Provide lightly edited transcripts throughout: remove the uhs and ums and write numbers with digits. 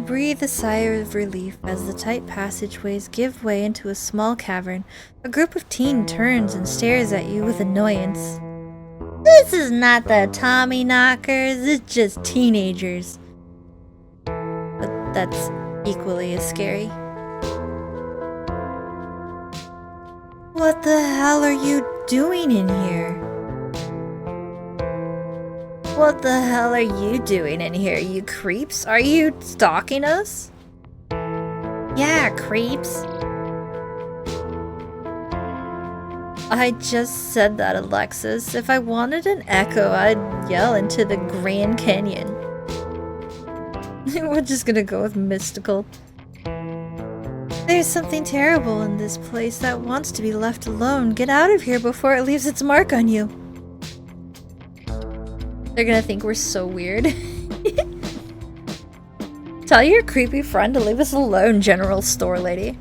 You breathe a sigh of relief as the tight passageways give way into a small cavern. A group of teens turns and stares at you with annoyance. This is not the Tommy Knockers, it's just teenagers. But that's equally as scary. What the hell are you doing in here? What the hell are you doing in here, you creeps? Are you stalking us? Yeah, creeps. I just said that, Alexis. If I wanted an echo, I'd yell into the Grand Canyon. We're just gonna go with mystical. There's something terrible in this place that wants to be left alone. Get out of here before it leaves its mark on you. They're gonna think we're so weird. Tell your creepy friend to leave us alone, General Store Lady.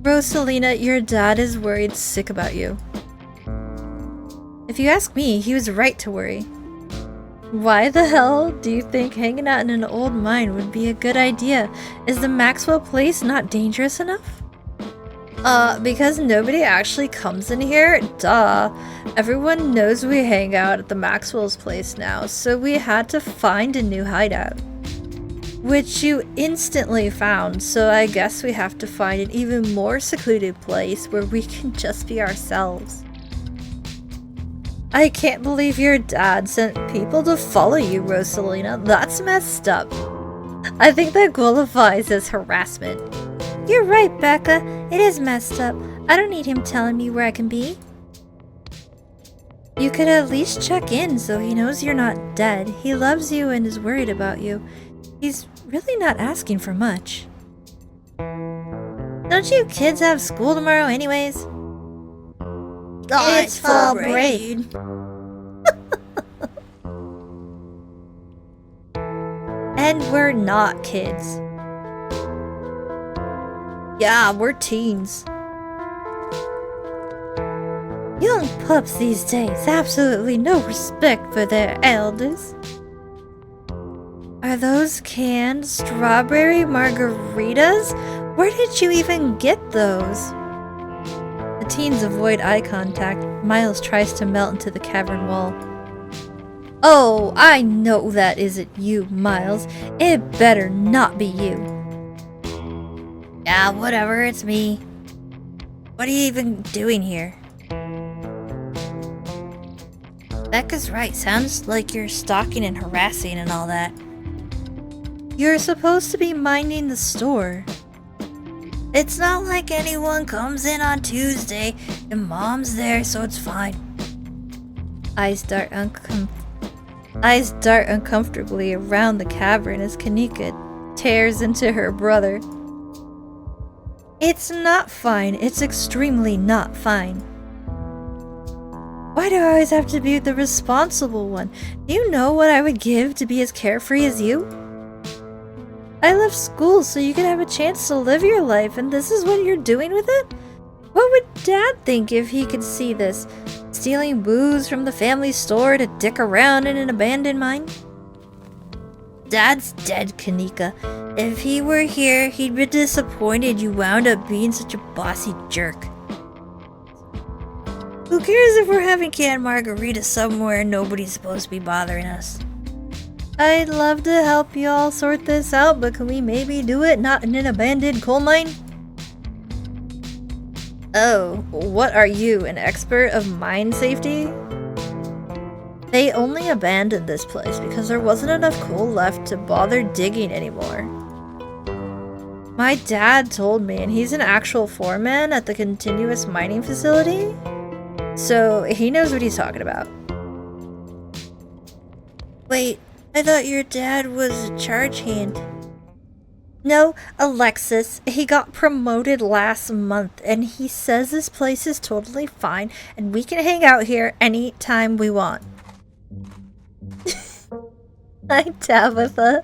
Rosalina, your dad is worried sick about you. If you ask me, he was right to worry. Why the hell do you think hanging out in an old mine would be a good idea? Is the Maxwell place not dangerous enough? Because nobody actually comes in here? Duh. Everyone knows we hang out at the Maxwell's place now, so we had to find a new hideout. Which you instantly found, so I guess we have to find an even more secluded place where we can just be ourselves. I can't believe your dad sent people to follow you, Rosalina. That's messed up. I think that qualifies as harassment. You're right, Becca. It is messed up. I don't need him telling me where I can be. You could at least check in so he knows you're not dead. He loves you and is worried about you. He's really not asking for much. Don't you kids have school tomorrow anyways? It's fall break. And we're not kids. Yeah, we're teens. Young pups these days, absolutely no respect for their elders. Are those canned strawberry margaritas? Where did you even get those? The teens avoid eye contact. Miles tries to melt into the cavern wall. Oh, I know that isn't you, Miles. It better not be you. Yeah, whatever, it's me. What are you even doing here? Becca's right, sounds like you're stalking and harassing and all that. You're supposed to be minding the store. It's not like anyone comes in on Tuesday and Mom's there, so it's fine. Eyes dart uncomfortably around the cavern as Kanika tears into her brother. It's not fine. It's extremely not fine. Why do I always have to be the responsible one? Do you know what I would give to be as carefree as you? I left school so you could have a chance to live your life, and this is what you're doing with it? What would Dad think if he could see this? Stealing booze from the family store to dick around in an abandoned mine? Dad's dead, Kanika. If he were here, he'd be disappointed you wound up being such a bossy jerk. Who cares if we're having canned margaritas somewhere and nobody's supposed to be bothering us? I'd love to help you all sort this out, but can we maybe do it not in an abandoned coal mine? Oh, what are you, an expert of mine safety? They only abandoned this place because there wasn't enough coal left to bother digging anymore. My dad told me, and he's an actual foreman at the continuous mining facility, so he knows what he's talking about. Wait, I thought your dad was a charge hand. No, Alexis. He got promoted last month, and he says this place is totally fine, and we can hang out here anytime we want. Hi, Tabitha.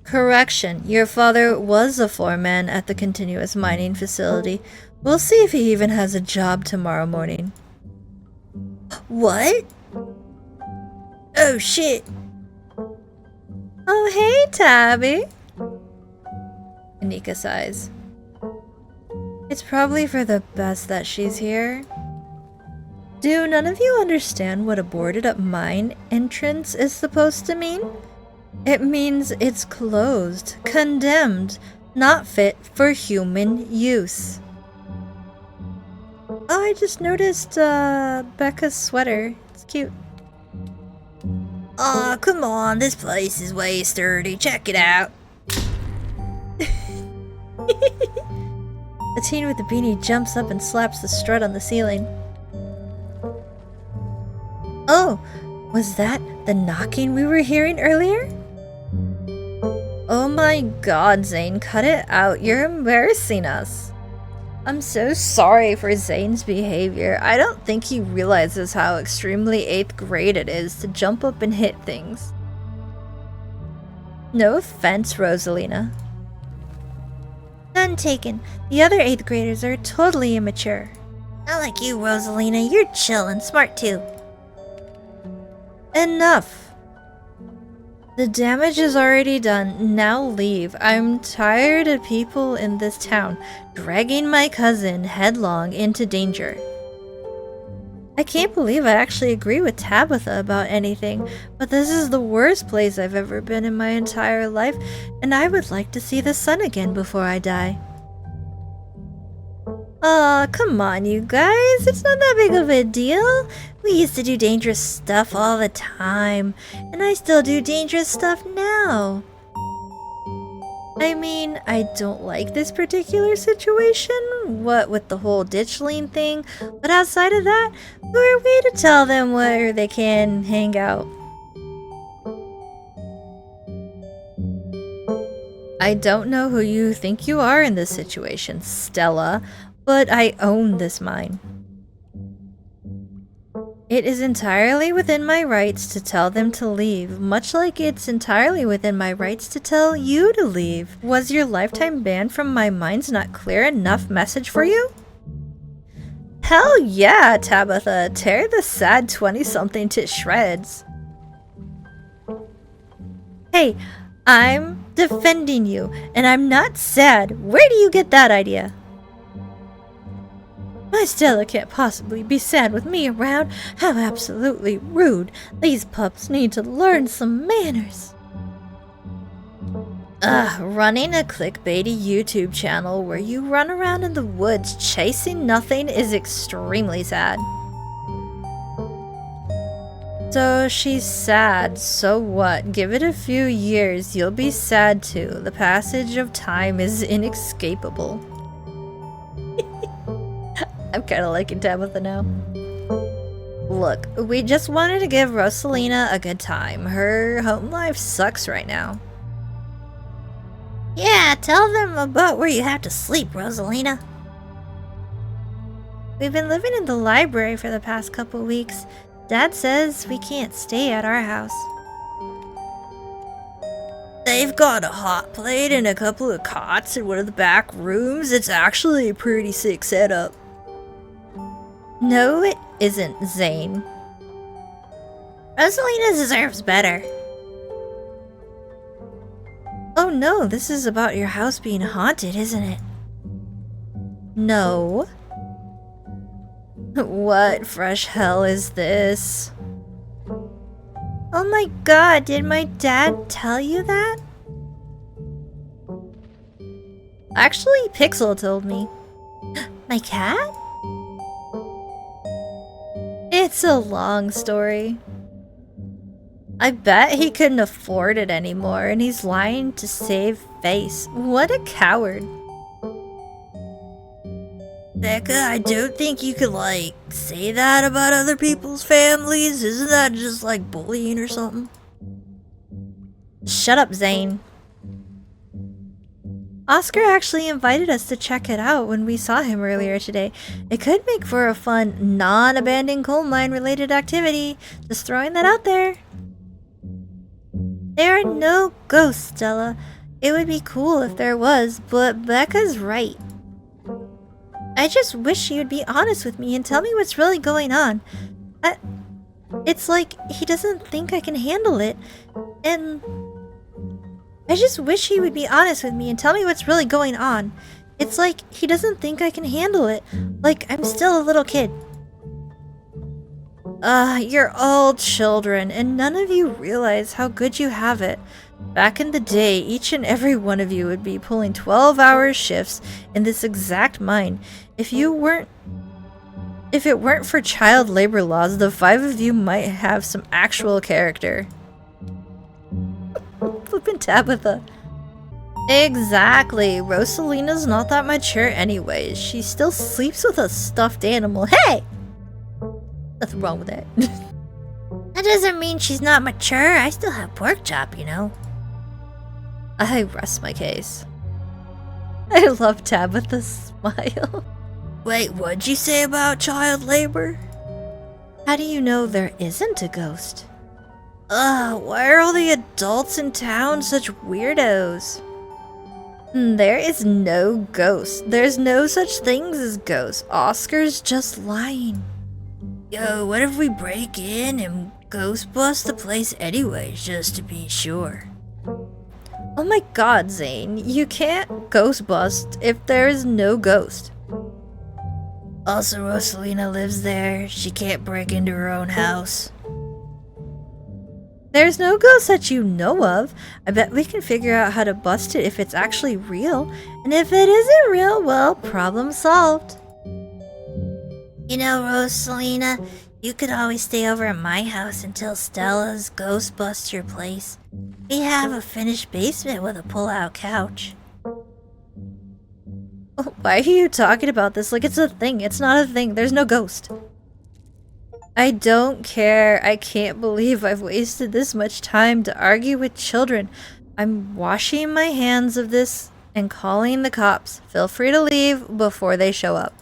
Correction, your father was a foreman at the continuous mining facility. We'll see if he even has a job tomorrow morning. What? Oh shit. Oh, hey, Tabby! Anika sighs. It's probably for the best that she's here. Do none of you understand what a boarded up mine entrance is supposed to mean? It means it's closed, condemned, not fit for human use. Oh, I just noticed Becca's sweater. It's cute. Aw, come on, this place is way sturdy. Check it out. The teen with the beanie jumps up and slaps the strut on the ceiling. Oh, was that the knocking we were hearing earlier? Oh my god, Zane, cut it out. You're embarrassing us. I'm so sorry for Zane's behavior. I don't think he realizes how extremely 8th grade it is to jump up and hit things. No offense, Rosalina. None taken. The other 8th graders are totally immature. Not like you, Rosalina. You're chill and smart too. Enough. The damage is already done. Now leave. I'm tired of people in this town dragging my cousin headlong into danger. I can't believe I actually agree with Tabitha about anything, but this is the worst place I've ever been in my entire life, and I would like to see the sun again before I die. Aw, come on, you guys. It's not that big of a deal. We used to do dangerous stuff all the time, and I still do dangerous stuff now. I mean, I don't like this particular situation, what with the whole ditchling thing, but outside of that, who are we to tell them where they can hang out? I don't know who you think you are in this situation, Stella, but I own this mine. It is entirely within my rights to tell them to leave, much like it's entirely within my rights to tell you to leave. Was your lifetime ban from my mines not clear enough message for you? Hell yeah, Tabitha, tear the sad 20-something to shreds. Hey, I'm defending you, and I'm not sad. Where do you get that idea? My Stella can't possibly be sad with me around. How absolutely rude. These pups need to learn some manners. Running a clickbaity YouTube channel where you run around in the woods chasing nothing is extremely sad. So she's sad, so what? Give it a few years, you'll be sad too. The passage of time is inescapable. I'm kinda liking Tabitha now. Look, we just wanted to give Rosalina a good time. Her home life sucks right now. Yeah, tell them about where you have to sleep, Rosalina. We've been living in the library for the past couple weeks. Dad says we can't stay at our house. They've got a hot plate and a couple of cots in one of the back rooms. It's actually a pretty sick setup. No, it isn't, Zane. Rosalina deserves better. Oh no, this is about your house being haunted, isn't it? No. What fresh hell is this? Oh my god, did my dad tell you that? Actually, Pixel told me. My cat? It's a long story. I bet he couldn't afford it anymore and he's lying to save face. What a coward. Becca, I don't think you could, say that about other people's families. Isn't that just, bullying or something? Shut up, Zane. Oscar actually invited us to check it out when we saw him earlier today. It could make for a fun, non-abandoned coal mine related activity. Just throwing that out there. There are no ghosts, Stella. It would be cool if there was, but Becca's right. I just wish you'd be honest with me and tell me what's really going on. It's like he doesn't think I can handle it, and I just wish he would be honest with me and tell me what's really going on. It's like he doesn't think I can handle it. Like I'm still a little kid. You're all children, and none of you realize how good you have it. Back in the day, each and every one of you would be pulling 12-hour shifts in this exact mine. If it weren't for child labor laws, the 5 of you might have some actual character. Flippin' Tabitha. Exactly. Rosalina's not that mature anyways. She still sleeps with a stuffed animal. Hey! Nothing wrong with that. That doesn't mean she's not mature. I still have pork chop, you know. I rest my case. I love Tabitha's smile. Wait, what'd you say about child labor? How do you know there isn't a ghost? Why are all the adults in town such weirdos? There is no ghost. There's no such things as ghosts. Oscar's just lying. Yo, what if we break in and ghost bust the place anyways, just to be sure? Oh my god, Zane. You can't ghost bust if there is no ghost. Also, Rosalina lives there. She can't break into her own house. There's no ghost that you know of. I bet we can figure out how to bust it if it's actually real. And if it isn't real, well, problem solved. You know, Rosalina, you could always stay over at my house until Stella's ghost busts your place. We have a finished basement with a pull-out couch. Why are you talking about this like it's a thing? It's not a thing. There's no ghost. I don't care. I can't believe I've wasted this much time to argue with children. I'm washing my hands of this and calling the cops. Feel free to leave before they show up.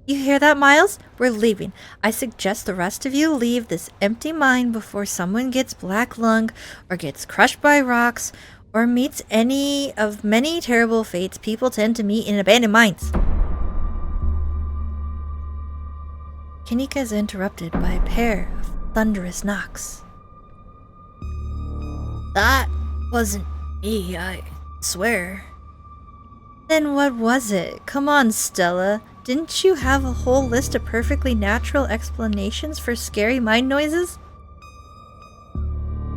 You hear that, Miles? We're leaving. I suggest the rest of you leave this empty mine before someone gets black lung or gets crushed by rocks or meets any of many terrible fates people tend to meet in abandoned mines. Kanika is interrupted by a pair of thunderous knocks. That wasn't me, I swear. Then what was it? Come on, Stella. Didn't you have a whole list of perfectly natural explanations for scary mine noises?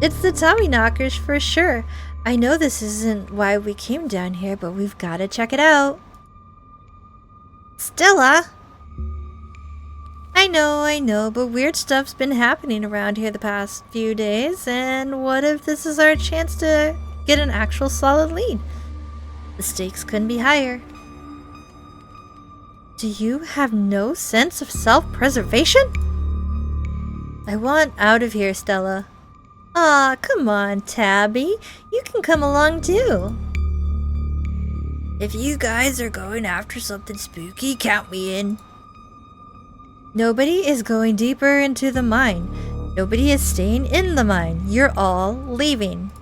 It's the Tommyknockers for sure. I know this isn't why we came down here, but we've got to check it out. Stella! I know, but weird stuff's been happening around here the past few days, and what if this is our chance to get an actual solid lead? The stakes couldn't be higher. Do you have no sense of self-preservation? I want out of here, Stella. Aw, come on, Tabby. You can come along too. If you guys are going after something spooky, count me in. Nobody is going deeper into the mine. Nobody is staying in the mine. You're all leaving.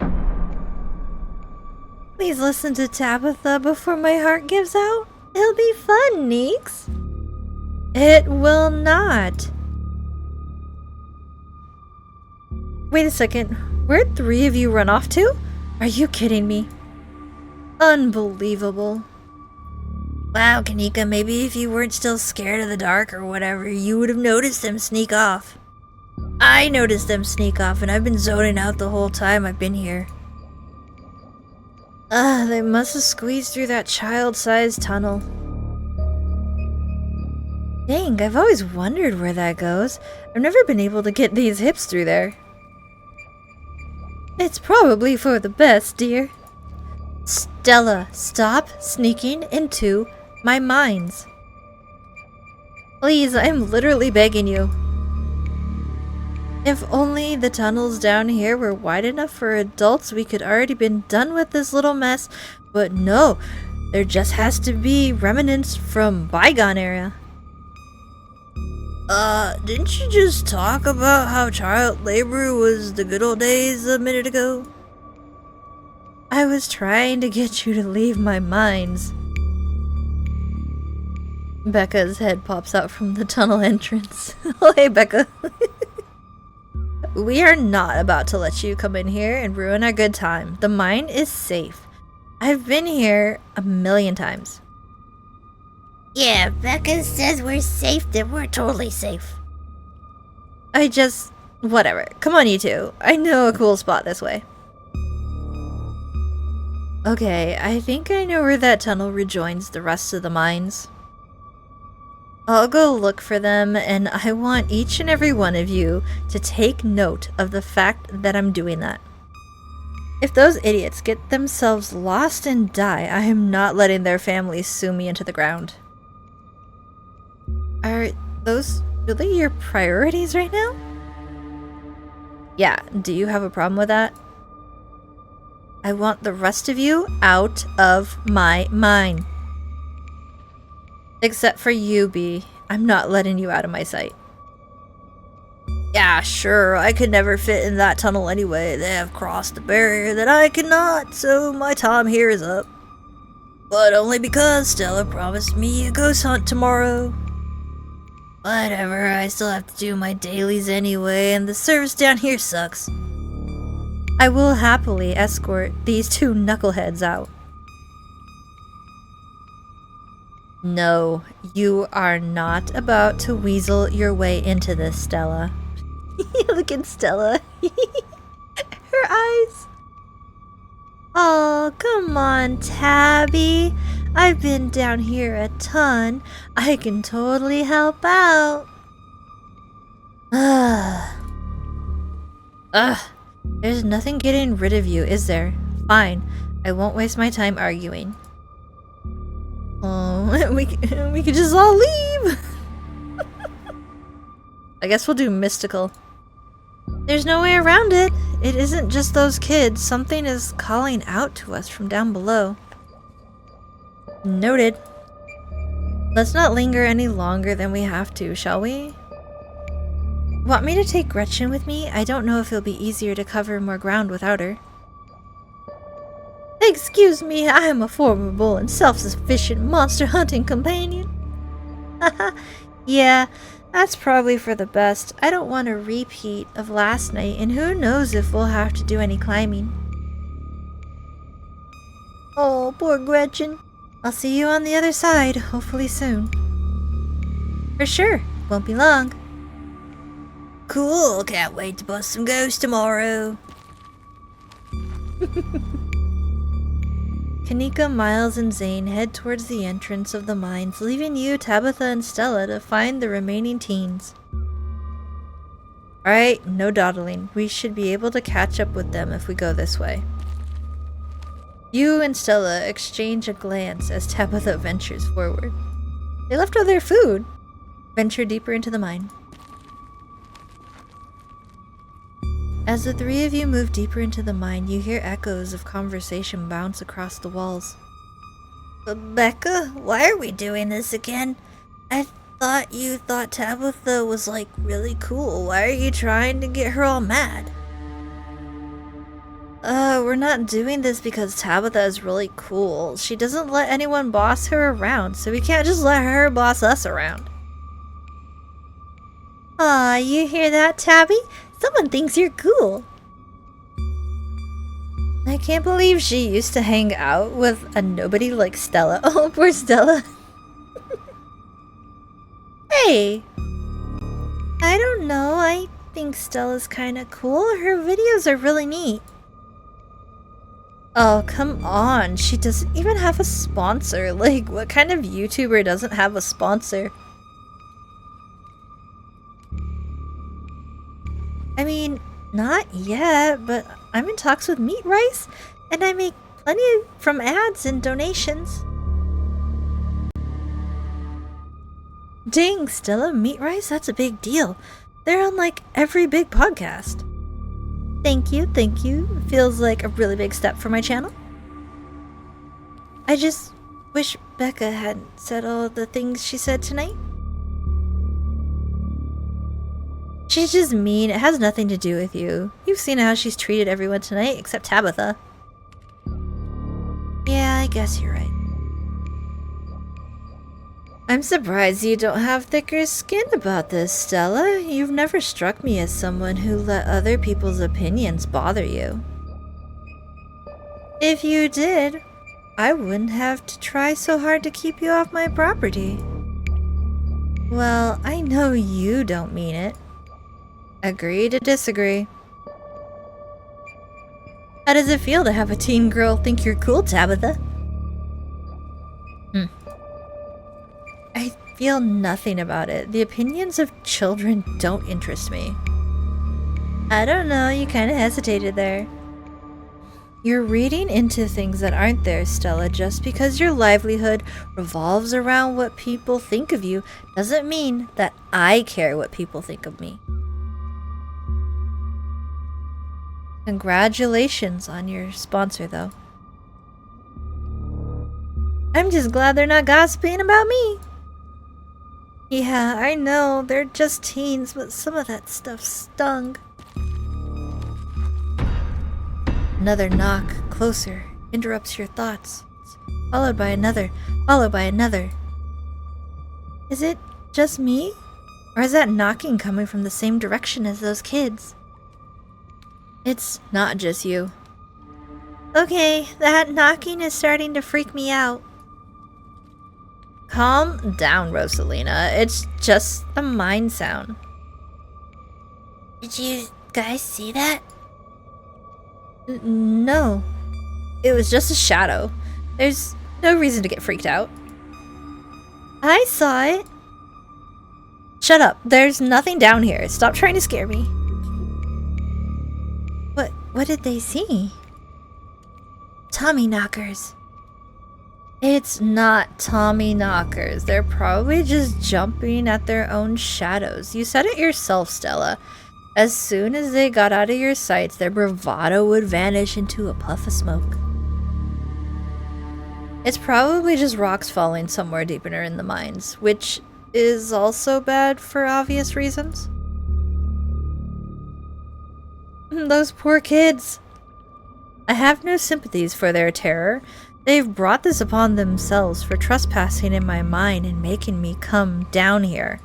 Please listen to Tabitha before my heart gives out. It'll be fun, Neeks. It will not. Wait a second. Where'd 3 of you run off to? Are you kidding me? Unbelievable. Wow, Kanika, maybe if you weren't still scared of the dark or whatever, you would have noticed them sneak off. I noticed them sneak off, and I've been zoning out the whole time I've been here. They must have squeezed through that child-sized tunnel. Dang, I've always wondered where that goes. I've never been able to get these hips through there. It's probably for the best, dear. Stella, stop sneaking into my mines. Please, I'm literally begging you. If only the tunnels down here were wide enough for adults, we could already been done with this little mess. But no, there just has to be remnants from bygone era. Didn't you just talk about how child labor was the good old days a minute ago? I was trying to get you to leave my mines. Becca's head pops out from the tunnel entrance. Oh, hey, Becca. we are not about to let you come in here and ruin our good time. The mine is safe. I've been here a million times. Yeah, Becca says we're safe, then we're totally safe. Whatever. Come on, you two. I know a cool spot this way. Okay, I think I know where that tunnel rejoins the rest of the mines. I'll go look for them, and I want each and every one of you to take note of the fact that I'm doing that. If those idiots get themselves lost and die, I am not letting their families sue me into the ground. Are those really your priorities right now? Yeah, do you have a problem with that? I want the rest of you out of my mine. Except for you, B. I'm not letting you out of my sight. Yeah, sure, I could never fit in that tunnel anyway. They have crossed the barrier that I cannot, so my time here is up. But only because Stella promised me a ghost hunt tomorrow. Whatever, I still have to do my dailies anyway, and the service down here sucks. I will happily escort these two knuckleheads out. No, you are not about to weasel your way into this, Stella. Look at Stella. Her eyes. Oh, come on, Tabby. I've been down here a ton. I can totally help out. There's nothing getting rid of you, is there? Fine. I won't waste my time arguing. Oh, we could just all leave. I guess we'll do mystical. There's no way around it. It isn't just those kids. Something is calling out to us from down below. Noted. Let's not linger any longer than we have to, shall we? Want me to take Gretchen with me? I don't know if it'll be easier to cover more ground without her. Excuse me, I am a formidable and self-sufficient monster hunting companion. Haha, yeah, that's probably for the best. I don't want a repeat of last night, and who knows if we'll have to do any climbing. Oh, poor Gretchen. I'll see you on the other side, hopefully soon. For sure, won't be long. Cool, can't wait to bust some ghosts tomorrow. Kanika, Miles, and Zane head towards the entrance of the mines, leaving you, Tabitha, and Stella to find the remaining teens. Alright, no dawdling. We should be able to catch up with them if we go this way. You and Stella exchange a glance as Tabitha ventures forward. They left all their food. Venture deeper into the mine. As the three of you move deeper into the mine, you hear echoes of conversation bounce across the walls. Becca, why are we doing this again? I thought you thought Tabitha was like really cool. Why are you trying to get her all mad? We're not doing this because Tabitha is really cool. She doesn't let anyone boss her around, so we can't just let her boss us around. Aw, you hear that, Tabby? Someone thinks you're cool. I can't believe she used to hang out with a nobody like Stella. Oh, poor Stella. Hey! I don't know, I think Stella's kinda cool. Her videos are really neat. Oh, come on. She doesn't even have a sponsor. Like, what kind of YouTuber doesn't have a sponsor? I mean, not yet, but I'm in talks with Meat Rice, and I make plenty from ads and donations. Dang, Stella, Meat Rice? That's a big deal. They're on like every big podcast. Thank you, thank you. Feels like a really big step for my channel. I just wish Becca hadn't said all the things she said tonight. She's just mean. It has nothing to do with you. You've seen how she's treated everyone tonight, except Tabitha. Yeah, I guess you're right. I'm surprised you don't have thicker skin about this, Stella. You've never struck me as someone who let other people's opinions bother you. If you did, I wouldn't have to try so hard to keep you off my property. Well, I know you don't mean it. Agree to disagree. How does it feel to have a teen girl think you're cool, Tabitha? I feel nothing about it. The opinions of children don't interest me. I don't know, you kind of hesitated there. You're reading into things that aren't there, Stella. Just because your livelihood revolves around what people think of you doesn't mean that I care what people think of me. Congratulations on your sponsor, though. I'm just glad they're not gossiping about me. Yeah, I know, they're just teens, but some of that stuff stung. Another knock, closer, interrupts your thoughts, followed by another, followed by another. Is it just me? Or is that knocking coming from the same direction as those kids? It's not just you. Okay, that knocking is starting to freak me out. Calm down, Rosalina. It's just a mind sound. Did you guys see that? No. It was just a shadow. There's no reason to get freaked out. I saw it. Shut up. There's nothing down here. Stop trying to scare me. What did they see? Tommy knockers. It's not Tommy knockers. They're probably just jumping at their own shadows. You said it yourself, Stella. As soon as they got out of your sights, their bravado would vanish into a puff of smoke. It's probably just rocks falling somewhere deeper in the mines, which is also bad for obvious reasons. Those poor kids. I have no sympathies for their terror. They've brought this upon themselves for trespassing in my mind and making me come down here.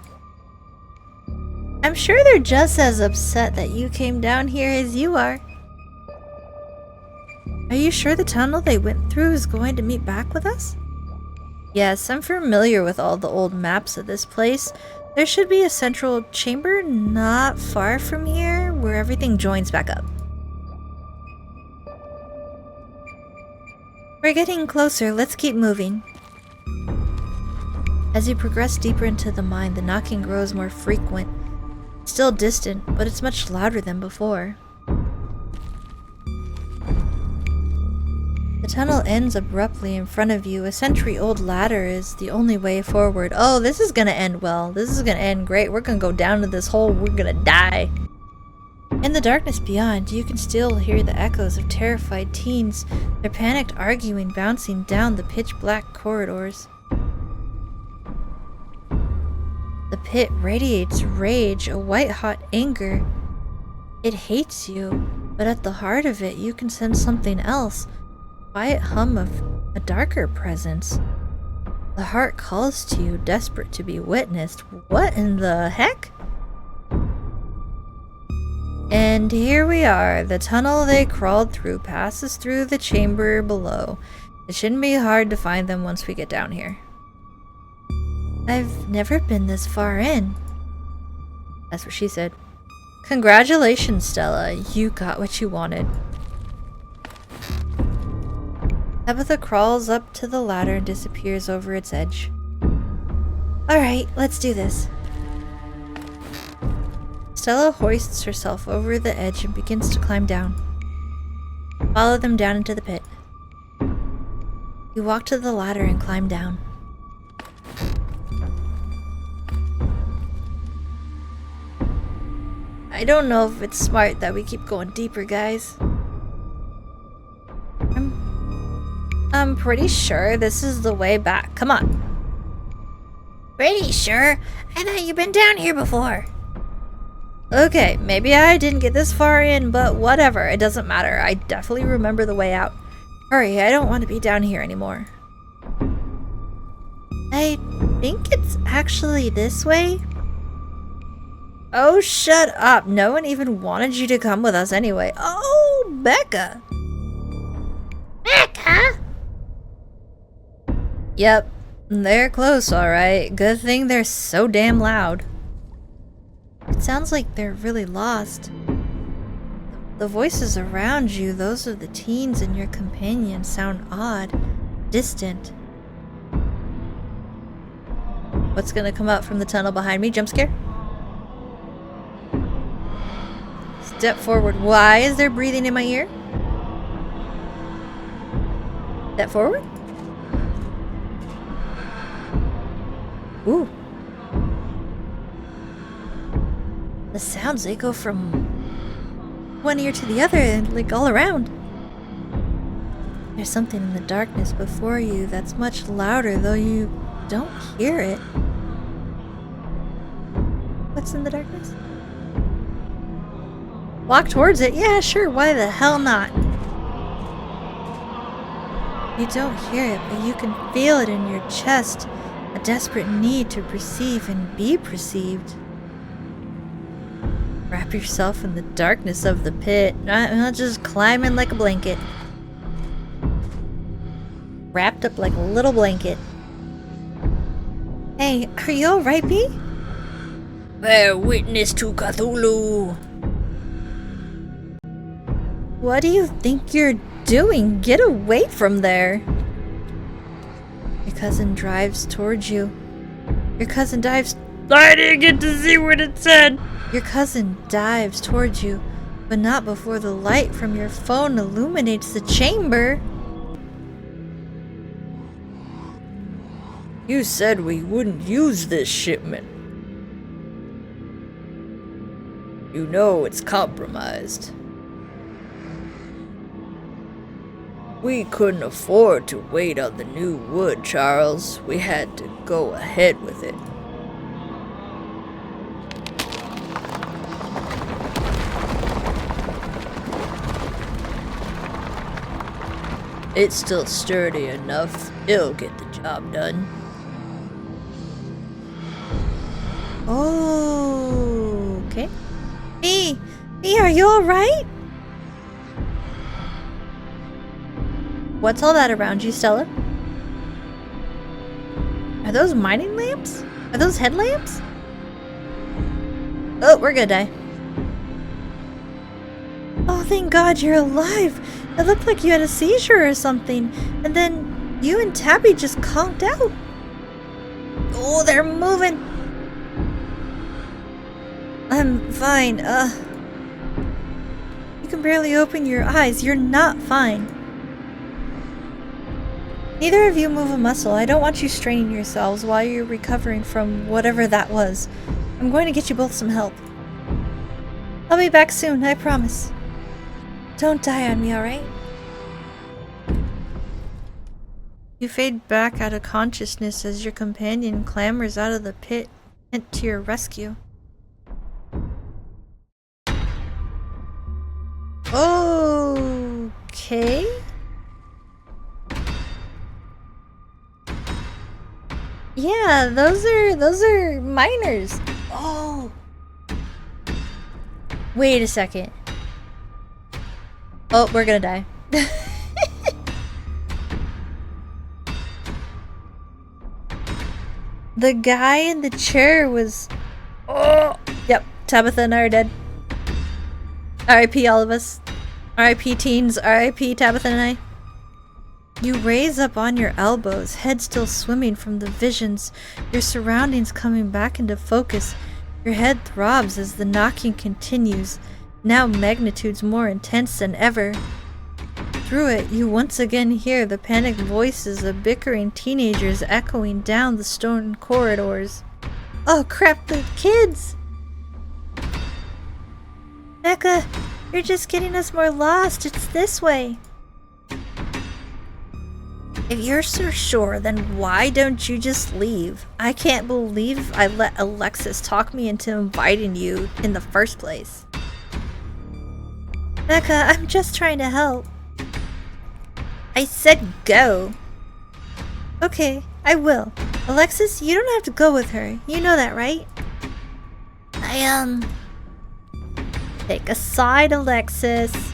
I'm sure they're just as upset that you came down here as you are. Are you sure the tunnel they went through is going to meet back with us? Yes, I'm familiar with all the old maps of this place. There should be a central chamber not far from here where everything joins back up. We're getting closer, let's keep moving. As you progress deeper into the mine, the knocking grows more frequent. Still distant, but it's much louder than before. The tunnel ends abruptly in front of you. A century-old ladder is the only way forward. Oh, this is gonna end well. This is gonna end great. We're gonna go down to this hole. We're gonna die. In the darkness beyond, you can still hear the echoes of terrified teens, their panicked arguing bouncing down the pitch-black corridors. The pit radiates rage, a white-hot anger. It hates you, but at the heart of it, you can sense something else. Quiet hum of a darker presence. The heart calls to you, desperate to be witnessed. What in the heck? And here we are. The tunnel they crawled through passes through the chamber below. It shouldn't be hard to find them once we get down here. I've never been this far in. That's what she said. Congratulations, Stella. You got what you wanted. Tabitha crawls up to the ladder and disappears over its edge. Alright, let's do this. Stella hoists herself over the edge and begins to climb down. Follow them down into the pit. You walk to the ladder and climb down. I don't know if it's smart that we keep going deeper, guys. I'm pretty sure this is the way back. Come on. Pretty sure? I thought you'd been down here before. Okay, maybe I didn't get this far in, but whatever. It doesn't matter. I definitely remember the way out. Hurry, I don't want to be down here anymore. I think it's actually this way. Oh, shut up. No one even wanted you to come with us anyway. Oh, Becca. Becca? Yep, they're close, alright. Good thing they're so damn loud. It sounds like they're really lost. The voices around you, those of the teens and your companion, sound odd, distant. What's gonna come out from the tunnel behind me? Jump scare? Step forward. Why is there breathing in my ear? Step forward? Ooh. The sounds, they go from one ear to the other and like all around. There's something in the darkness before you that's much louder, though you don't hear it. What's in the darkness? Walk towards it? Yeah, sure, why the hell not? You don't hear it, but you can feel it in your chest. A desperate need to perceive and be perceived. Wrap yourself in the darkness of the pit, not just climb in like a blanket. Wrapped up like a little blanket. Hey, are you alright, B? Bear witness to Cthulhu. What do you think you're doing? Get away from there. Your cousin drives towards you. Your cousin dives. I didn't get to see what it said. Your cousin dives towards you, but not before the light from your phone illuminates the chamber. You said we wouldn't use this shipment. You know it's compromised. We couldn't afford to wait on the new wood, Charles. We had to go ahead with it. It's still sturdy enough. It'll get the job done. Oh, okay. B, are you alright? What's all that around you, Stella? Are those mining lamps? Are those headlamps? Oh, we're gonna die. Oh, thank God you're alive. It looked like you had a seizure or something. And then you and Tabby just conked out. Oh, they're moving. I'm fine. You can barely open your eyes. You're not fine. Neither of you move a muscle. I don't want you straining yourselves while you're recovering from whatever that was. I'm going to get you both some help. I'll be back soon, I promise. Don't die on me, alright? You fade back out of consciousness as your companion clambers out of the pit and to your rescue. Okay. Yeah, those are miners. Oh. Wait a second. Oh, we're gonna die. The guy in the chair was... Oh! Yep, Tabitha and I are dead. R.I.P. all of us. R.I.P. teens. R.I.P. Tabitha and I. You raise up on your elbows, head still swimming from the visions, your surroundings coming back into focus. Your head throbs as the knocking continues, now magnitudes more intense than ever. Through it, you once again hear the panicked voices of bickering teenagers echoing down the stone corridors. Oh crap, the kids! Becca, you're just getting us more lost. It's this way. If you're so sure, then why don't you just leave? I can't believe I let Alexis talk me into inviting you in the first place. Becca, I'm just trying to help. I said go. Okay, I will. Alexis, you don't have to go with her. You know that, right? Take a side, Alexis.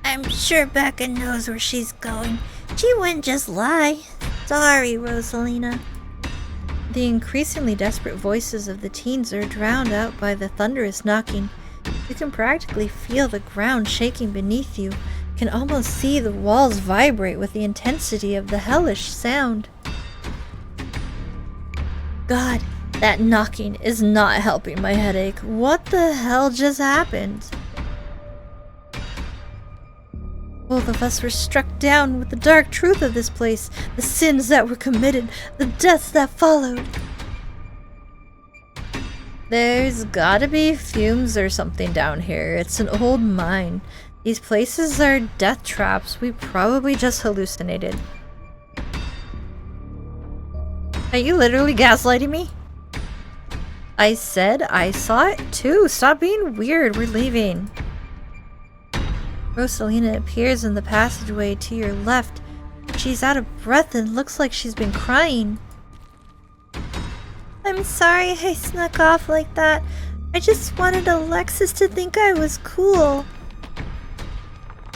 I'm sure Becca knows where she's going. She wouldn't just lie. Sorry, Rosalina. The increasingly desperate voices of the teens are drowned out by the thunderous knocking. You can practically feel the ground shaking beneath you. You can almost see the walls vibrate with the intensity of the hellish sound. God, that knocking is not helping my headache. What the hell just happened? Both of us were struck down with the dark truth of this place, the sins that were committed, the deaths that followed. There's gotta be fumes or something down here. It's an old mine. These places are death traps. We probably just hallucinated. Are you literally gaslighting me? I said I saw it too. Stop being weird. We're leaving. Rosalina appears in the passageway to your left. She's out of breath and looks like she's been crying. I'm sorry I snuck off like that. I just wanted Alexis to think I was cool.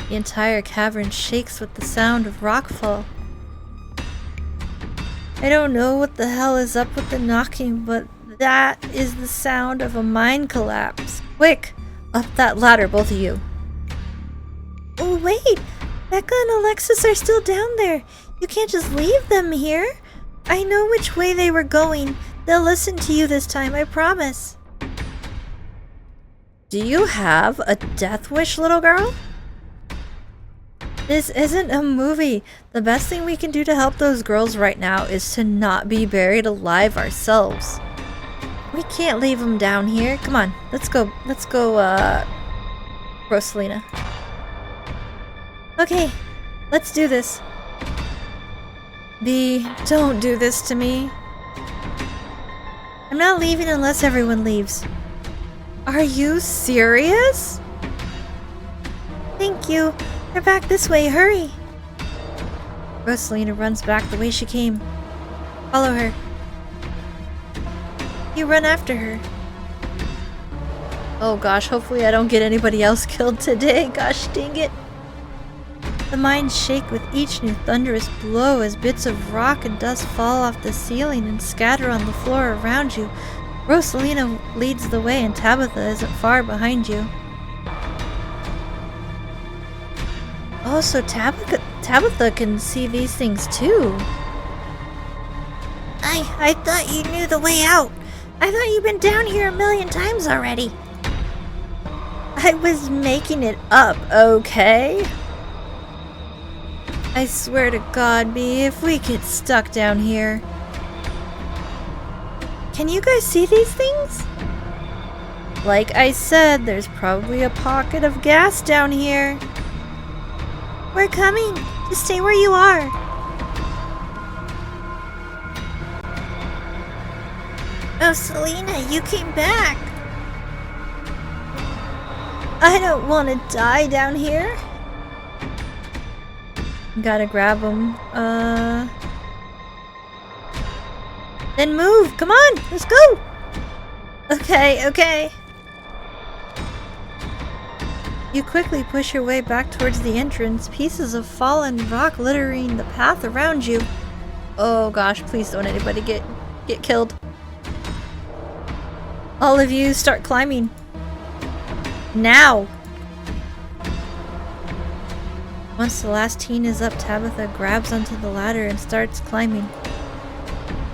The entire cavern shakes with the sound of rockfall. I don't know what the hell is up with the knocking, but that is the sound of a mine collapse. Quick! Up that ladder, both of you. Oh, wait! Becca and Alexis are still down there. You can't just leave them here. I know which way they were going. They'll listen to you this time, I promise. Do you have a death wish, little girl? This isn't a movie. The best thing we can do to help those girls right now is to not be buried alive ourselves. We can't leave them down here. Come on, let's go, Rosalina. Okay, let's do this. B, don't do this to me. I'm not leaving unless everyone leaves. Are you serious? Thank you. They're back this way, hurry. Rosalina runs back the way she came. Follow her. You run after her. Oh gosh, hopefully I don't get anybody else killed today. Gosh dang it. The mines shake with each new thunderous blow as bits of rock and dust fall off the ceiling and scatter on the floor around you. Rosalina leads the way and Tabitha isn't far behind you. Oh, so Tabitha can see these things too. I thought you knew the way out. I thought you'd been down here a million times already. I was making it up, okay? I swear to God, B, if we get stuck down here. Can you guys see these things? Like I said, there's probably a pocket of gas down here. We're coming. Just stay where you are. Oh, Selena, you came back. I don't want to die down here. Gotta grab him. Then move. Come on, let's go. Okay. You quickly push your way back towards the entrance, pieces of fallen rock littering the path around you. Oh gosh, please don't anybody get killed. All of you start climbing. Now! Once the last teen is up, Tabitha grabs onto the ladder and starts climbing.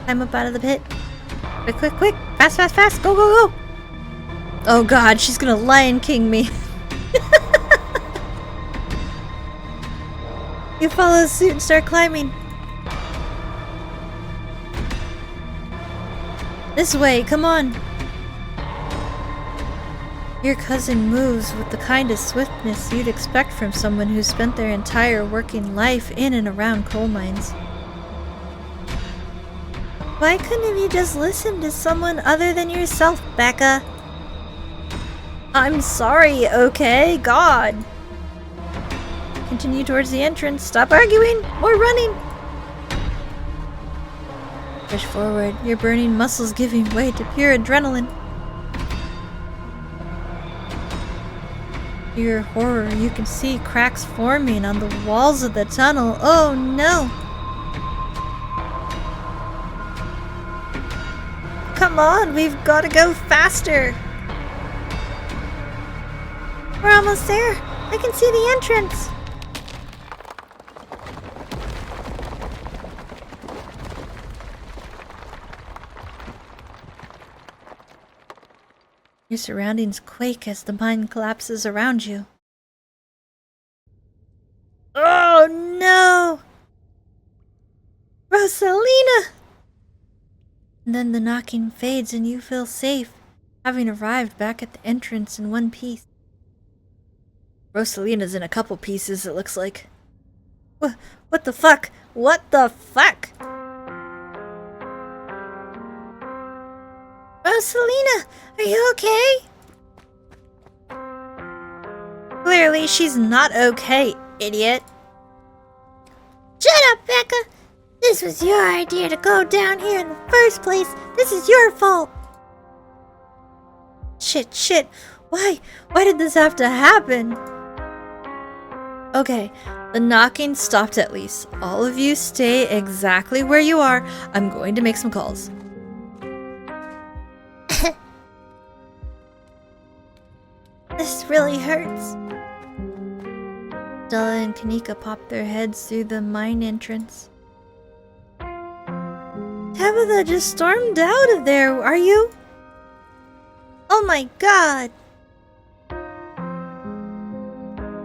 Climb up out of the pit. Quick! Fast! Go! Oh god, she's gonna Lion King me. You follow suit and start climbing. This way, come on. Your cousin moves with the kind of swiftness you'd expect from someone who's spent their entire working life in and around coal mines. Why couldn't you just listen to someone other than yourself, Becca? I'm sorry, okay? God. Continue towards the entrance. Stop arguing. More running. Push forward, your burning muscles giving way to pure adrenaline. To your horror, you can see cracks forming on the walls of the tunnel. Oh no! Come on, we've got to go faster! We're almost there. I can see the entrance. Your surroundings quake as the mine collapses around you. Oh no! Rosalina! And then the knocking fades and you feel safe, having arrived back at the entrance in one piece. Rosalina's in a couple pieces, it looks like. What the fuck? What the fuck? Rosalina, are you okay? Clearly she's not okay, idiot. Shut up, Becca! This was your idea to go down here in the first place. This is your fault. Shit. Why did this have to happen? Okay, the knocking stopped at least. All of you stay exactly where you are. I'm going to make some calls. This really hurts. Stella and Kanika pop their heads through the mine entrance. Tabitha just stormed out of there, are you? Oh my god!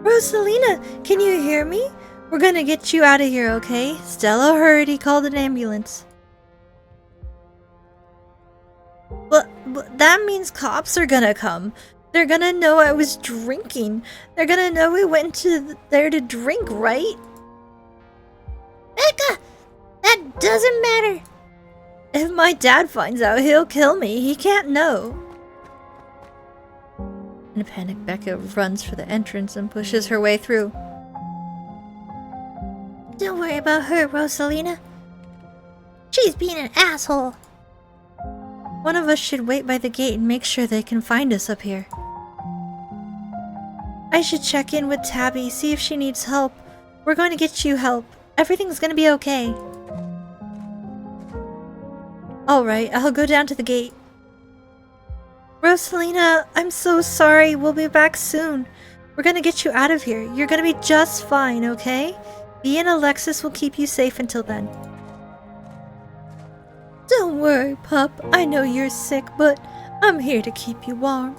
Rosalina, can you hear me? We're gonna get you out of here, okay? Stella already called an ambulance. But that means cops are gonna come. They're gonna know I was drinking. They're gonna know we went there to drink, right? Becca! That doesn't matter! If my dad finds out, he'll kill me. He can't know. In a panic, Becca runs for the entrance and pushes her way through. Don't worry about her, Rosalina. She's being an asshole. One of us should wait by the gate and make sure they can find us up here. I should check in with Tabby, see if she needs help. We're going to get you help. Everything's going to be okay. Alright, I'll go down to the gate. Rosalina, I'm so sorry. We'll be back soon. We're gonna get you out of here. You're gonna be just fine, okay? Bea and Alexis will keep you safe until then. Don't worry, pup. I know you're sick, but I'm here to keep you warm.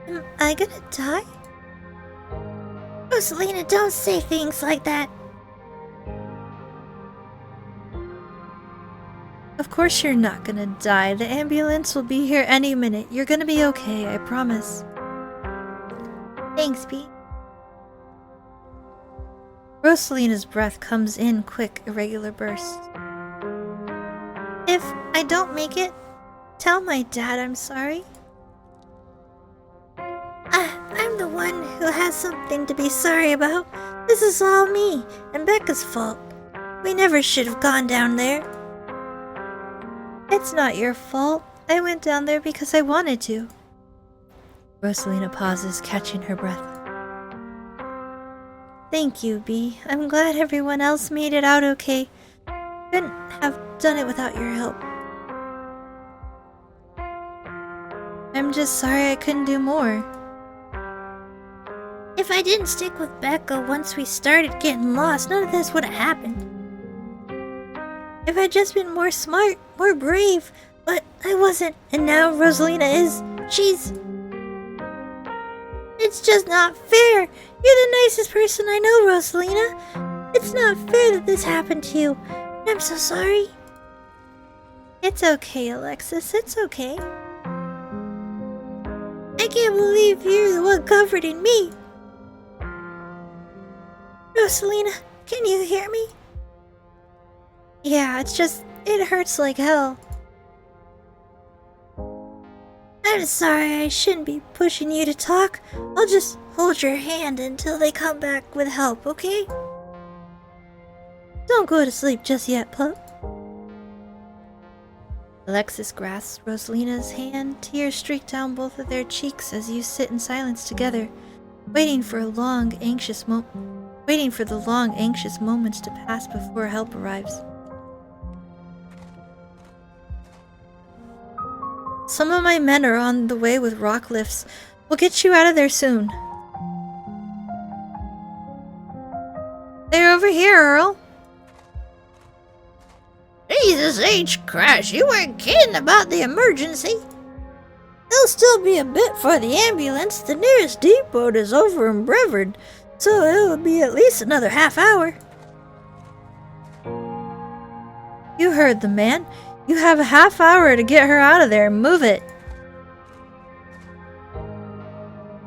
Am I gonna die? Rosalina, don't say things like that. Of course you're not gonna die. The ambulance will be here any minute. You're gonna be okay, I promise. Thanks, Bea. Rosalina's breath comes in quick, irregular bursts. If I don't make it, tell my dad I'm sorry. I'm the one who has something to be sorry about. This is all me and Becca's fault. We never should have gone down there. It's not your fault. I went down there because I wanted to. Rosalina pauses, catching her breath. Thank you, Bea. I'm glad everyone else made it out okay. Couldn't have done it without your help. I'm just sorry I couldn't do more. If I didn't stick with Becca once we started getting lost, none of this would have happened. If I'd just been more smart, more brave, but I wasn't, and now Rosalina is. She's... It's just not fair. You're the nicest person I know, Rosalina. It's not fair that this happened to you. I'm so sorry. It's okay, Alexis. It's okay. I can't believe you're the one comforting me. Rosalina, can you hear me? Yeah, it's just, it hurts like hell. I'm sorry, I shouldn't be pushing you to talk. I'll just hold your hand until they come back with help, okay? Don't go to sleep just yet, pup. Alexis grasps Rosalina's hand. Tears streak down both of their cheeks as you sit in silence together, waiting for the long, anxious moments to pass before help arrives. Some of my men are on the way with rock lifts. We'll get you out of there soon. They're over here, Earl. Jesus H. Christ, you weren't kidding about the emergency. There'll still be a bit for the ambulance. The nearest depot is over in Brevard, so it'll be at least another half hour. You heard the man. You have a half hour to get her out of there. Move it.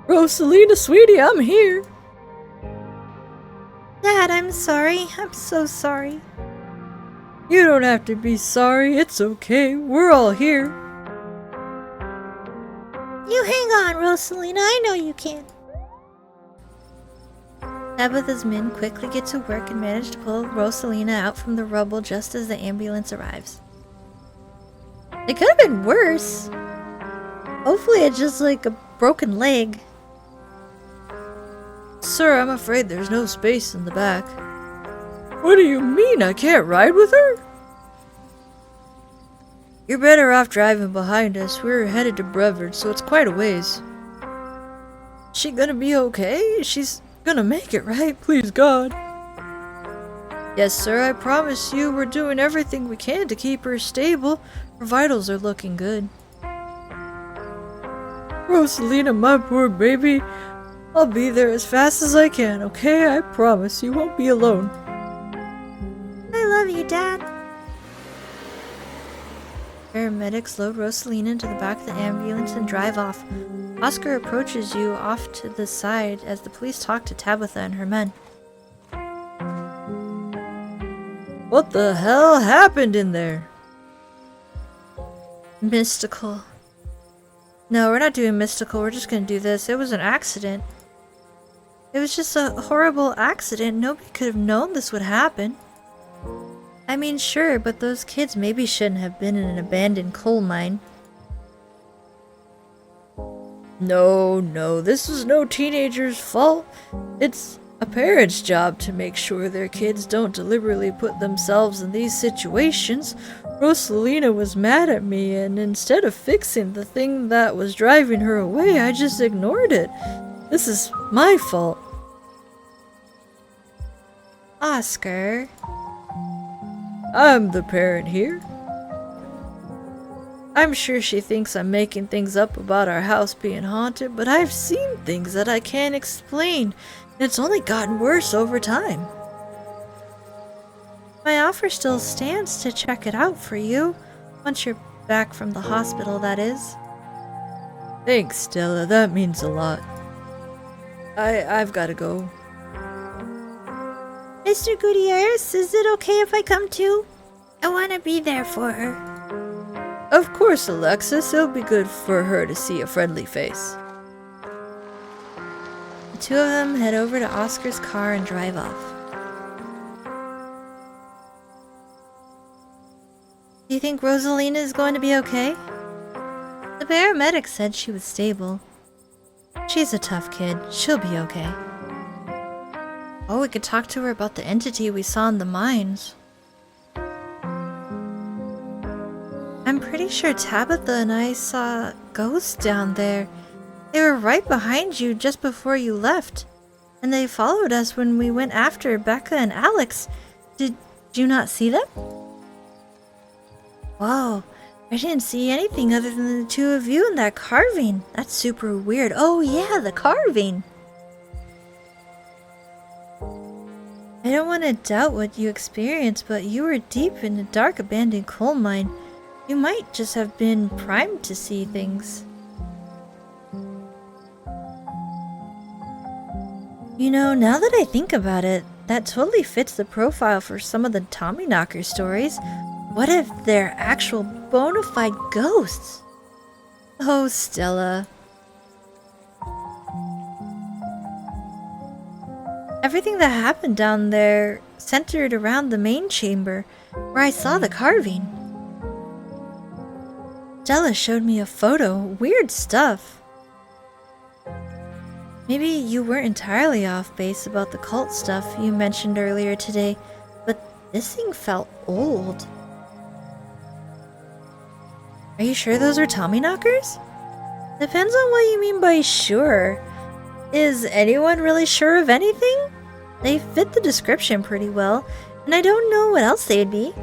Rosalina, sweetie, I'm here. Dad, I'm sorry. I'm so sorry. You don't have to be sorry. It's okay. We're all here. You hang on, Rosalina. I know you can. Tabitha's men quickly get to work and manage to pull Rosalina out from the rubble just as the ambulance arrives. It could have been worse. Hopefully it's just like a broken leg. Sir, I'm afraid there's no space in the back. What do you mean? I can't ride with her? You're better off driving behind us. We're headed to Brevard, so it's quite a ways. Is she gonna be okay? She's gonna make it, right? Please God. Yes, sir, I promise you we're doing everything we can to keep her stable. Her vitals are looking good. Rosalina, my poor baby. I'll be there as fast as I can, okay? I promise you won't be alone. I love you, Dad. Paramedics load Rosalina into the back of the ambulance and drive off. Oscar approaches you off to the side as the police talk to Tabitha and her men. What the hell happened in there? Mystical. No, we're not doing mystical. We're just gonna do this. It was an accident. It was just a horrible accident. Nobody could have known this would happen. I mean, sure, but those kids maybe shouldn't have been in an abandoned coal mine. No, this was no teenager's fault. It's a parent's job to make sure their kids don't deliberately put themselves in these situations. Rosalina was mad at me, and instead of fixing the thing that was driving her away, I just ignored it. This is my fault. Oscar. I'm the parent here. I'm sure she thinks I'm making things up about our house being haunted, but I've seen things that I can't explain, and it's only gotten worse over time. My offer still stands to check it out for you, once you're back from the hospital, that is. Thanks, Stella, that means a lot. I've gotta go. Mr. Gutierrez, is it okay if I come too? I want to be there for her. Of course, Alexis. It'll be good for her to see a friendly face. The two of them head over to Oscar's car and drive off. Do you think Rosalina is going to be okay? The paramedic said she was stable. She's a tough kid. She'll be okay. Oh, we could talk to her about the entity we saw in the mines. I'm pretty sure Tabitha and I saw ghosts down there. They were right behind you just before you left. And they followed us when we went after Becca and Alex. Did you not see them? Whoa, I didn't see anything other than the two of you and that carving. That's super weird. Oh yeah, the carving. I don't want to doubt what you experienced, but you were deep in a dark abandoned coal mine. You might just have been primed to see things. You know, now that I think about it, that totally fits the profile for some of the Tommyknocker stories. What if they're actual bona fide ghosts? Oh, Stella. Everything that happened down there centered around the main chamber, where I saw the carving. Stella showed me a photo. Weird stuff. Maybe you weren't entirely off base about the cult stuff you mentioned earlier today, but this thing felt old. Are you sure those were Tommyknockers? Depends on what you mean by sure. Is anyone really sure of anything? They fit the description pretty well, and I don't know what else they'd be.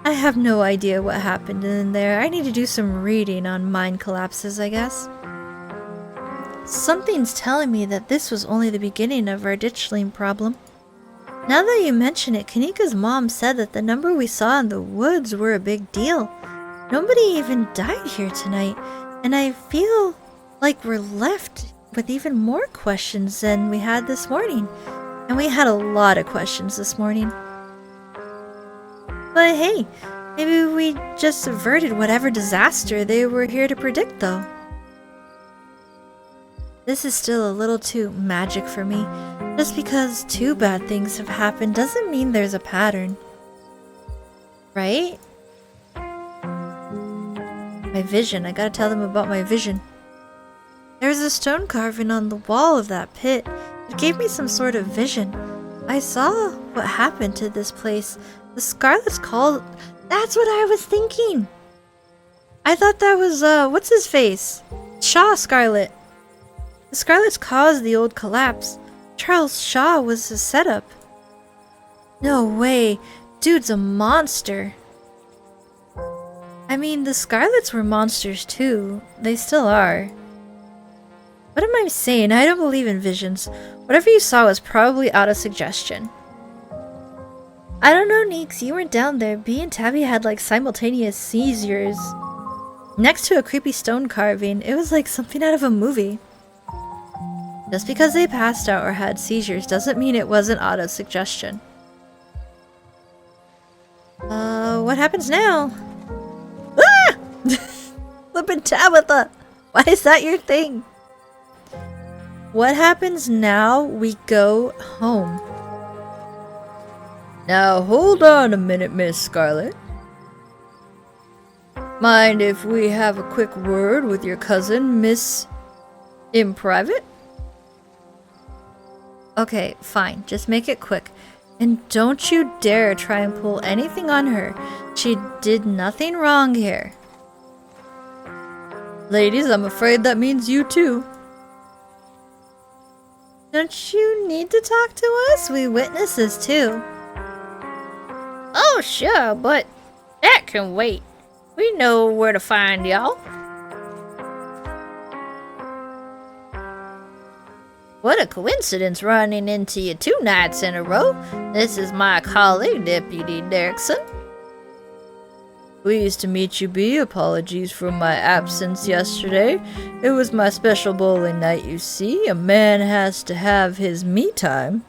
I have no idea what happened in there. I need to do some reading on mind collapses, I guess. Something's telling me that this was only the beginning of our ditchling problem. Now that you mention it, Kanika's mom said that the number we saw in the woods were a big deal. Nobody even died here tonight, and I feel like we're left with even more questions than we had this morning. And we had a lot of questions this morning. But hey, maybe we just averted whatever disaster they were here to predict, though. This is still a little too magic for me. Just because two bad things have happened doesn't mean there's a pattern. Right? My vision. I gotta tell them about my vision. There's a stone carving on the wall of that pit. It gave me some sort of vision. I saw what happened to this place. The Scarlet's called... That's what I was thinking! I thought that was, what's his face? Shaw Scarlet. The Scarlets caused the old collapse. Charles Shaw was the setup. No way. Dude's a monster. I mean, the Scarlets were monsters too. They still are. What am I saying? I don't believe in visions. Whatever you saw was probably out of suggestion. I don't know, Neeks. You weren't down there. Bee and Tabby had like simultaneous seizures. Next to a creepy stone carving, it was like something out of a movie. Just because they passed out or had seizures doesn't mean it wasn't out of suggestion. What happens now? Ah! Flippin' Tabitha! Why is that your thing? What happens now? We go home. Now hold on a minute, Miss Scarlet. Mind if we have a quick word with your cousin, Miss... in private? Okay, fine. Just make it quick. And don't you dare try and pull anything on her. She did nothing wrong here. Ladies, I'm afraid that means you too. Don't you need to talk to us? We witnesses too. Oh, sure, but that can wait. We know where to find y'all. What a coincidence running into you 2 nights in a row. This is my colleague, Deputy Derrickson. Pleased to meet you, Bee. Apologies for my absence yesterday. It was my special bowling night, you see. A man has to have his me time.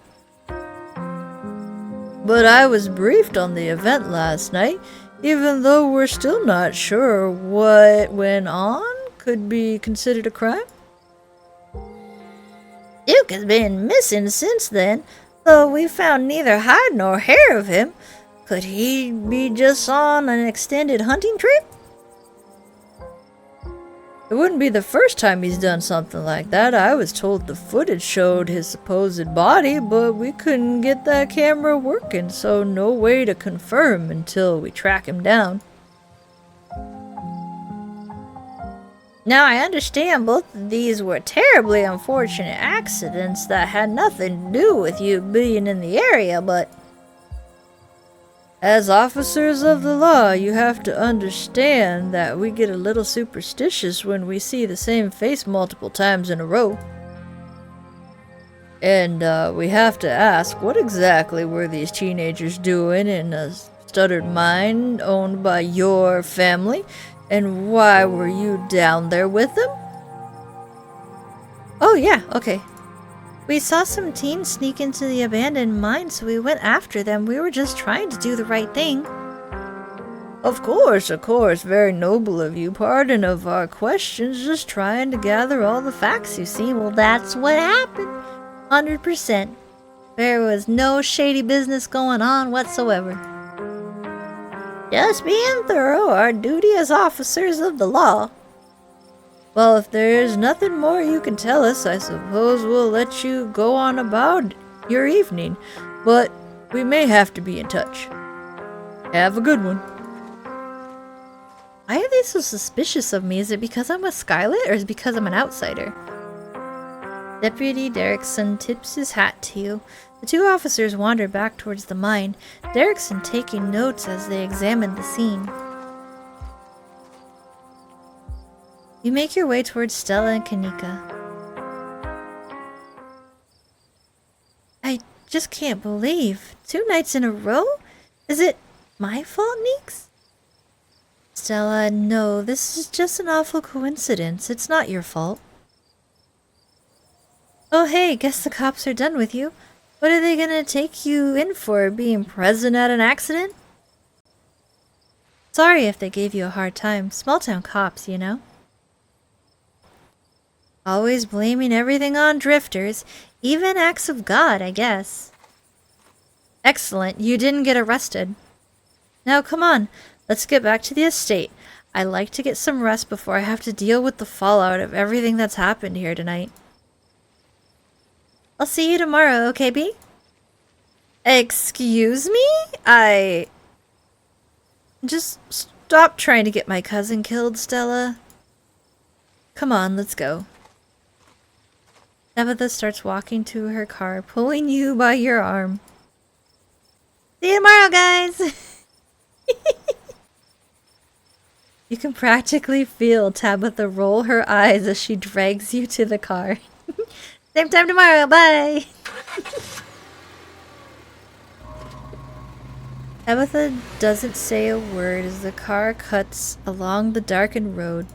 But I was briefed on the event last night, even though we're still not sure what went on could be considered a crime. Duke has been missing since then, though we found neither hide nor hair of him. Could he be just on an extended hunting trip? It wouldn't be the first time he's done something like that. I was told the footage showed his supposed body, but we couldn't get that camera working, so no way to confirm until we track him down. Now I understand both of these were terribly unfortunate accidents that had nothing to do with you being in the area, but... As officers of the law, you have to understand that we get a little superstitious when we see the same face multiple times in a row. And we have to ask, what exactly were these teenagers doing in a stuttered mine owned by your family? And why were you down there with them? Oh yeah, okay. We saw some teens sneak into the abandoned mine, so we went after them. We were just trying to do the right thing. Of course, very noble of you. Pardon of our questions, just trying to gather all the facts, you see. Well, that's what happened. 100%. There was no shady business going on whatsoever. Just being thorough, our duty as officers of the law. Well, if there's nothing more you can tell us, I suppose we'll let you go on about your evening. But we may have to be in touch. Have a good one. Why are they so suspicious of me? Is it because I'm a Scarlet, or is it because I'm an outsider? Deputy Derrickson tips his hat to you. The two officers wander back towards the mine, Derrickson taking notes as they examine the scene. You make your way towards Stella and Kanika. I just can't believe. 2 nights in a row? Is it my fault, Neeks? Stella, no, this is just an awful coincidence. It's not your fault. Oh hey, guess the cops are done with you. What are they gonna take you in for, being present at an accident? Sorry if they gave you a hard time. Small town cops, you know? Always blaming everything on drifters, even acts of God, I guess. Excellent, you didn't get arrested. Now come on, let's get back to the estate. I like to get some rest before I have to deal with the fallout of everything that's happened here tonight. I'll see you tomorrow, okay, B? Excuse me? Just stop trying to get my cousin killed, Stella. Come on, let's go. Tabitha starts walking to her car, pulling you by your arm. See you tomorrow, guys! You can practically feel Tabitha roll her eyes as she drags you to the car. Same time tomorrow, bye! Tabitha doesn't say a word as the car cuts along the darkened road.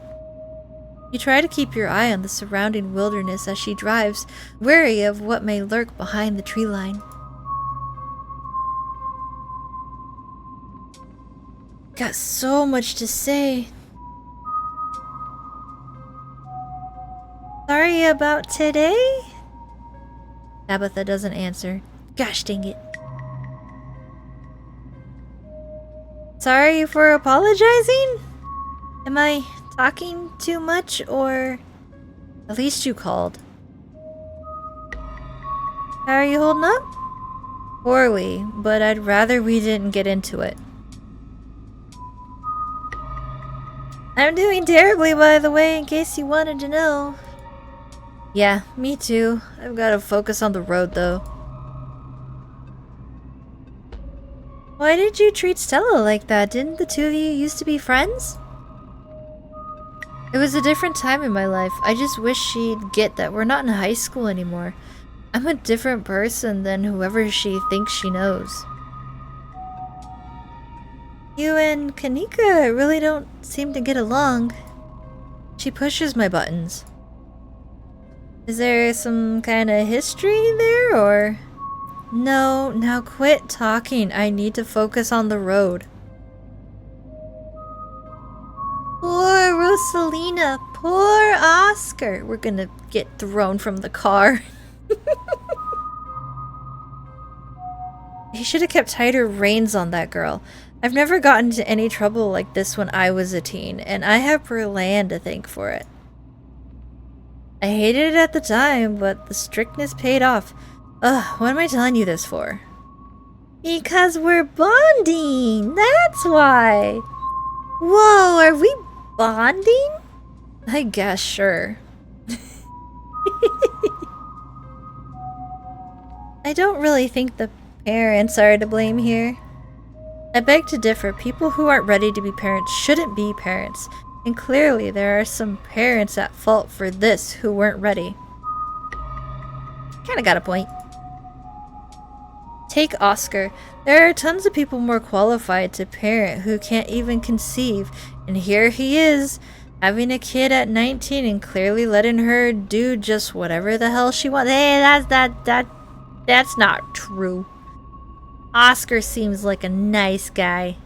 You try to keep your eye on the surrounding wilderness as she drives, wary of what may lurk behind the tree line. Got so much to say. Sorry about today? Tabitha doesn't answer. Gosh dang it. Sorry for apologizing? Am I talking too much, or... At least you called. How are you holding up? Poorly, but I'd rather we didn't get into it. I'm doing terribly, by the way, in case you wanted to know. Yeah, me too. I've got to focus on the road, though. Why did you treat Stella like that? Didn't the two of you used to be friends? It was a different time in my life. I just wish she'd get that we're not in high school anymore. I'm a different person than whoever she thinks she knows. You and Kanika really don't seem to get along. She pushes my buttons. Is there some kind of history there, or...? No, now quit talking. I need to focus on the road. Poor Rosalina, poor Oscar. We're gonna get thrown from the car. He should have kept tighter reins on that girl. I've never gotten into any trouble like this when I was a teen, and I have Berlan to thank for it. I hated it at the time, but the strictness paid off. Ugh, what am I telling you this for? Because we're bonding, that's why. Whoa, are we bonding? I guess, sure. I don't really think the parents are to blame here. I beg to differ. People who aren't ready to be parents shouldn't be parents. And clearly there are some parents at fault for this who weren't ready. Kinda got a point. Take Oscar. There are tons of people more qualified to parent who can't even conceive. And here he is, having a kid at 19 and clearly letting her do just whatever the hell she wants. Hey, that's not true. Oscar seems like a nice guy.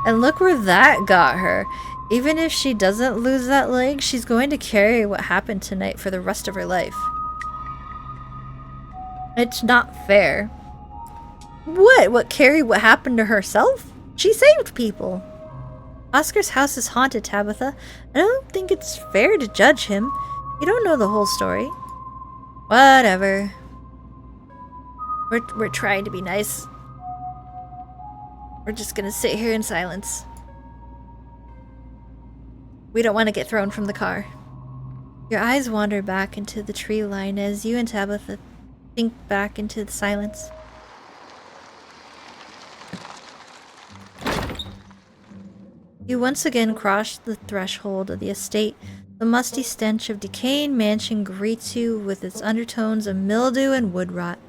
And look where that got her. Even if she doesn't lose that leg, she's going to carry what happened tonight for the rest of her life. It's not fair. What? What, Carrie? What happened to herself? She saved people. Oscar's house is haunted, Tabitha. I don't think it's fair to judge him. You don't know the whole story. Whatever. We're trying to be nice. We're just gonna sit here in silence. We don't want to get thrown from the car. Your eyes wander back into the tree line as you and Tabitha think back into the silence. You once again cross the threshold of the estate. The musty stench of decaying mansion greets you with its undertones of mildew and wood rot.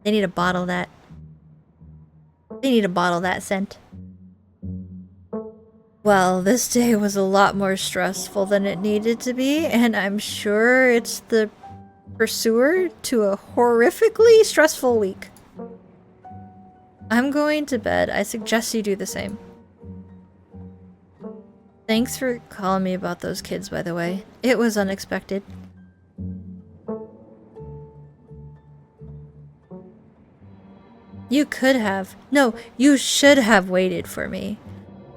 They need to bottle that. They need to bottle that scent. Well, this day was a lot more stressful than it needed to be, and I'm sure it's the pursuer to a horrifically stressful week. I'm going to bed. I suggest you do the same. Thanks for calling me about those kids, by the way. It was unexpected. You could have. No, you should have waited for me.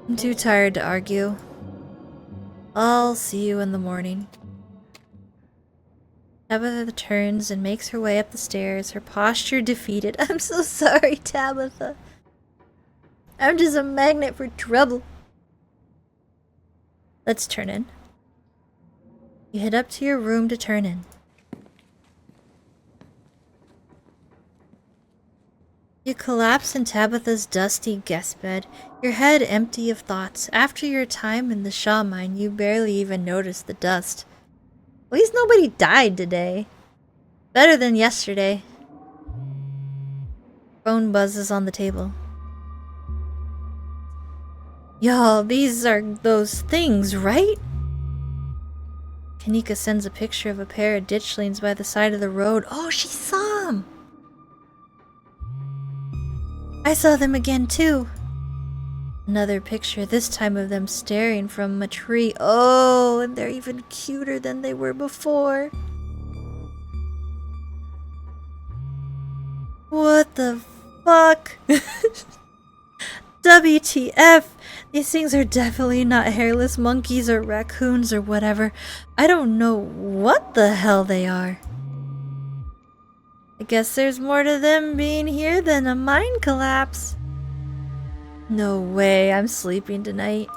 I'm too tired to argue. I'll see you in the morning. Tabitha turns and makes her way up the stairs, her posture defeated. I'm so sorry, Tabitha. I'm just a magnet for trouble. Let's turn in. You head up to your room to turn in. You collapse in Tabitha's dusty guest bed, your head empty of thoughts. After your time in the Shaw mine, you barely even notice the dust. At least nobody died today. Better than yesterday. Phone buzzes on the table. Y'all, these are those things, right? Kanika sends a picture of a pair of ditchlings by the side of the road. Oh, she saw them! I saw them again too. Another picture, this time of them staring from a tree. Oh, and they're even cuter than they were before. What the fuck? WTF? These things are definitely not hairless monkeys or raccoons or whatever. I don't know what the hell they are. I guess there's more to them being here than a mine collapse. No way, I'm sleeping tonight.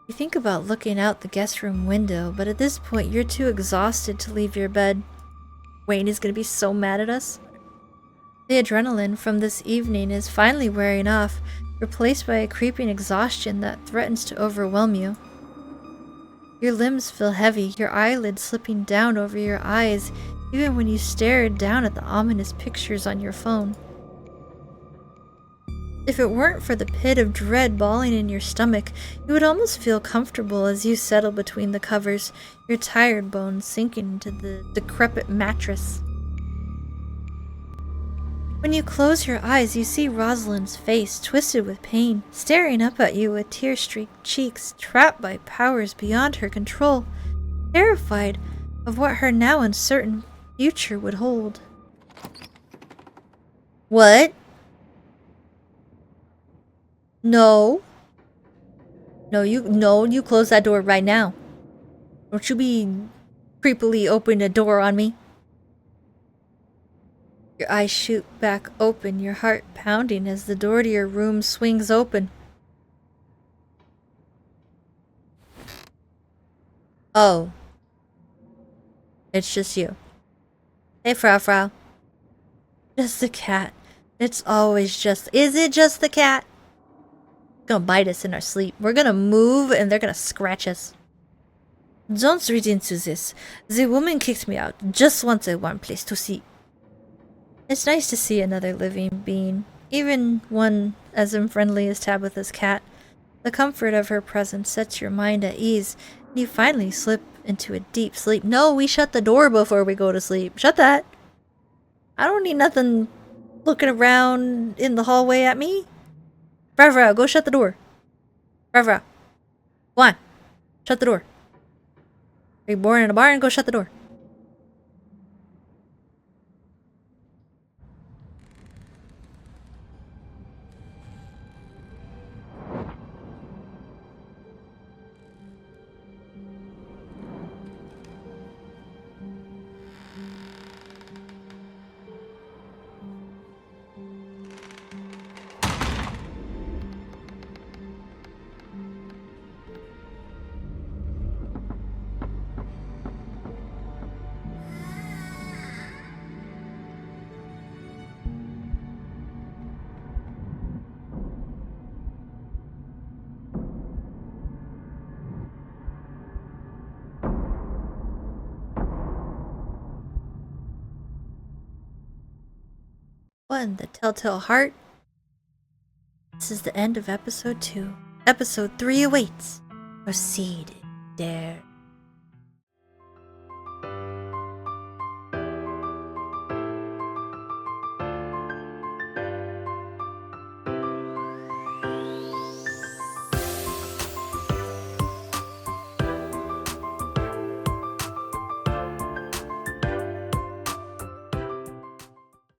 You think about looking out the guest room window, but at this point you're too exhausted to leave your bed. Wayne is gonna be so mad at us. The adrenaline from this evening is finally wearing off, replaced by a creeping exhaustion that threatens to overwhelm you. Your limbs feel heavy, your eyelids slipping down over your eyes, even when you stare down at the ominous pictures on your phone. If it weren't for the pit of dread balling in your stomach, you would almost feel comfortable as you settle between the covers, your tired bones sinking into the decrepit mattress. When you close your eyes, you see Rosalind's face, twisted with pain, staring up at you with tear-streaked cheeks, trapped by powers beyond her control, terrified of what her now uncertain future would hold. What? No. No, you close that door right now. Don't you be creepily opening a door on me. Your eyes shoot back open, your heart pounding as the door to your room swings open. Oh. It's just you. Hey, Frau. Just the cat. It's always just... Is it just the cat? It's gonna bite us in our sleep. We're gonna move and they're gonna scratch us. Don't read into this. The woman kicked me out. Just wanted one place to sleep. It's nice to see another living being, even one as unfriendly as Tabitha's cat. The comfort of her presence sets your mind at ease, and you finally slip into a deep sleep. No, we shut the door before we go to sleep. Shut that. I don't need nothing looking around in the hallway at me. Bravo, go shut the door. Bravo. Go on. Shut the door. Are you born in a barn? Go shut the door. and the Telltale Heart. This is the end of episode 2. Episode 3 awaits. Proceed, dare.